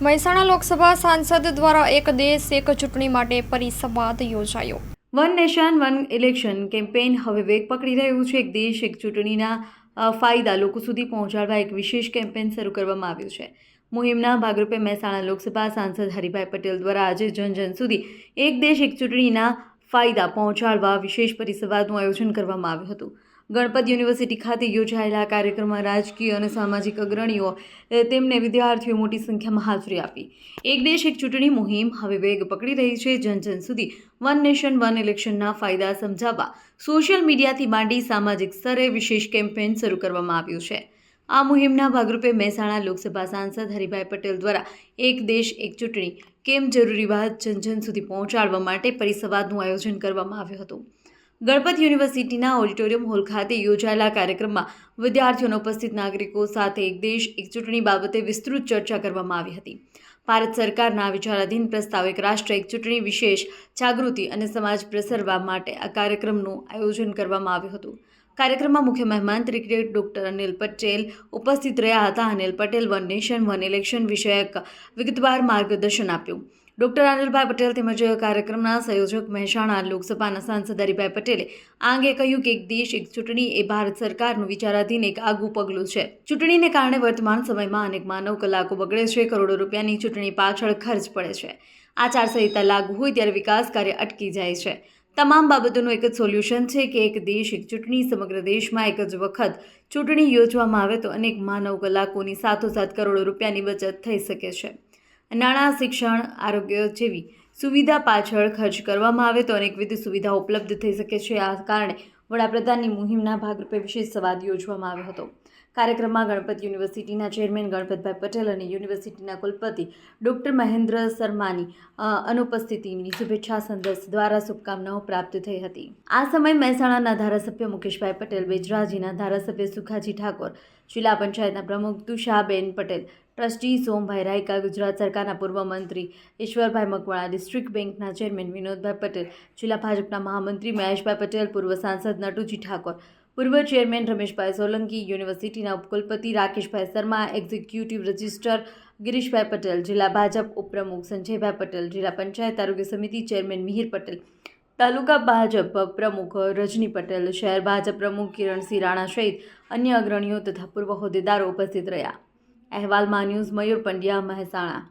મહેસાણા લોકસભા સાંસદ દ્વારા એક દેશ એક ચૂંટણી માટે પરિસંવાદ યોજાયો। One nation one election campaign હવે વેગ પકડી રહ્યું છે। એક દેશ એક ચૂંટણીના ફાયદા લોકો સુધી પહોંચાડવા એક વિશેષ કેમ્પેઇન શરૂ કરવામાં આવ્યું છે। મુહિમના ભાગરૂપે મહેસાણા લોકસભા સાંસદ હરિભાઈ પટેલ દ્વારા આજે જન સુધી એક દેશ એક ચૂંટણીના ફાયદા પહોંચાડવા વિશેષ પરિસંવાદનું આયોજન કરવામાં આવ્યું હતું। ગણપત યુનિવર્સિટી ખાતે યોજાયેલા કાર્યક્રમમાં રાજકીય અને સામાજિક અગ્રણીઓ તેમને વિદ્યાર્થીઓ મોટી સંખ્યામાં હાજરી આપી। એક દેશ એક ચૂંટણી મુહિમ હવે વેગ પકડી રહી છે। જન સુધી વન નેશન વન ઇલેક્શનના ફાયદા સમજાવવા સોશિયલ મીડિયાથી માંડી સામાજિક સ્તરે વિશેષ કેમ્પેઇન શરૂ કરવામાં આવ્યું છે। આ મુહિમના ભાગરૂપે મહેસાણા લોકસભા સાંસદ હરિભાઈ પટેલ દ્વારા એક દેશ એક ચૂંટણી કેમ જરૂરી વાત જન સુધી પહોંચાડવા માટે પરિસંવાદનું આયોજન કરવામાં આવ્યું હતું। ગણપત યુનિવર્સિટીના ઓડિટોરિયમ હોલ ખાતે યોજાયેલા કાર્યક્રમમાં વિદ્યાર્થીઓના ઉપસ્થિત નાગરિકો સાથે એક દેશ એક ચૂંટણી બાબતે વિસ્તૃત ચર્ચા કરવામાં આવી હતી। ભારત સરકારના વિચારાધીન પ્રસ્તાવ એક રાષ્ટ્ર એક ચૂંટણી વિશેષ જાગૃતિ અને સમાજ પ્રસરવા માટે આ કાર્યક્રમનું આયોજન કરવામાં આવ્યું હતું। કાર્યક્રમમાં મુખ્ય મહેમાન તરીકે ડોક્ટર અનિલ પટેલ ઉપસ્થિત રહ્યા હતા। Anil Patel one nation one election વિષયક વિગતવાર માર્ગદર્શન આપ્યું। ડોક્ટર અનિલભાઈ પટેલ તેમજ કાર્યક્રમના સંયોજક મહેસાણા લોકસભાના સાંસદ હરિભાઈ પટેલે આ અંગે કહ્યું કે એક દેશ એક ચૂંટણી એ ભારત સરકારનું વિચારાધીન એક આગવું પગલું છે। ચૂંટણીને કારણે વર્તમાન સમયમાં અનેક માનવ કલાકો બગડે છે, કરોડો રૂપિયાની ચૂંટણી પાછળ ખર્ચ પડે છે। આચારસંહિતા લાગુ હોય ત્યારે વિકાસ કાર્ય અટકી જાય છે। તમામ બાબતોનું એક જ સોલ્યુશન છે કે એક દેશ એક ચૂંટણી સમગ્ર દેશમાં એક જ વખત ચૂંટણી યોજવામાં આવે તો અનેક માનવ કલાકોની સાથોસાથ કરોડો રૂપિયાની બચત થઈ શકે છે। નાણાં, શિક્ષણ, આરોગ્ય જેવી સુવિધા પાછળ ખર્ચ કરવામાં આવે તો અનેકવિધ સુવિધાઓ ઉપલબ્ધ થઈ શકે છે। આ કારણે વડાપ્રધાનની મુહિમના ભાગરૂપે વિશેષ સંવાદ યોજવામાં આવ્યો હતો। કાર્યક્રમમાં ગણપત યુનિવર્સિટીના ચેરમેન ગણપતભાઈ પટેલ અને યુનિવર્સિટીના કુલપતિ ડોક્ટર મહેન્દ્ર શર્માની અનુપસ્થિતિની શુભેચ્છા સંદેશ દ્વારા શુભકામનાઓ પ્રાપ્ત થઈ હતી। આ સમયે મહેસાણાના ધારાસભ્ય મુકેશભાઈ પટેલ, બેજરાજીના ધારાસભ્ય સુખાજી ઠાકોર, જિલ્લા પંચાયતના પ્રમુખ તુષાબેન પટેલ, ટ્રસ્ટી સોમભાઈ રાયકા, ગુજરાત સરકારના પૂર્વ મંત્રી ઈશ્વરભાઈ મકવાણા, ડિસ્ટ્રિક્ટ બેંકના ચેરમેન વિનોદભાઈ પટેલ, જિલ્લા ભાજપના મહામંત્રી મહેશભાઈ પટેલ, પૂર્વ સાંસદ નટુજી ઠાકોર, પૂર્વ ચેરમેન રમેશભાઈ સોલંકી, યુનિવર્સિટીના ઉપકુલપતિ રાકેશભાઈ શર્મા, એક્ઝિક્યુટિવ રજિસ્ટ્રાર ગિરીશભાઈ પટેલ, જિલ્લા ભાજપ ઉપપ્રમુખ સંજયભાઈ પટેલ, જિલ્લા પંચાયત આરોગ્ય સમિતિ ચેરમેન મિહિર પટેલ, તાલુકા ભાજપ પ્રમુખ રજની પટેલ, શહેર ભાજપ પ્રમુખ કિરણસિંહ રાણા સહિત અન્ય અગ્રણીઓ તથા પૂર્વ હોદ્દેદારો ઉપસ્થિત રહ્યા। અહેવાલ માં ન્યૂઝ મયુર પંડ્યા, મહેસાણા।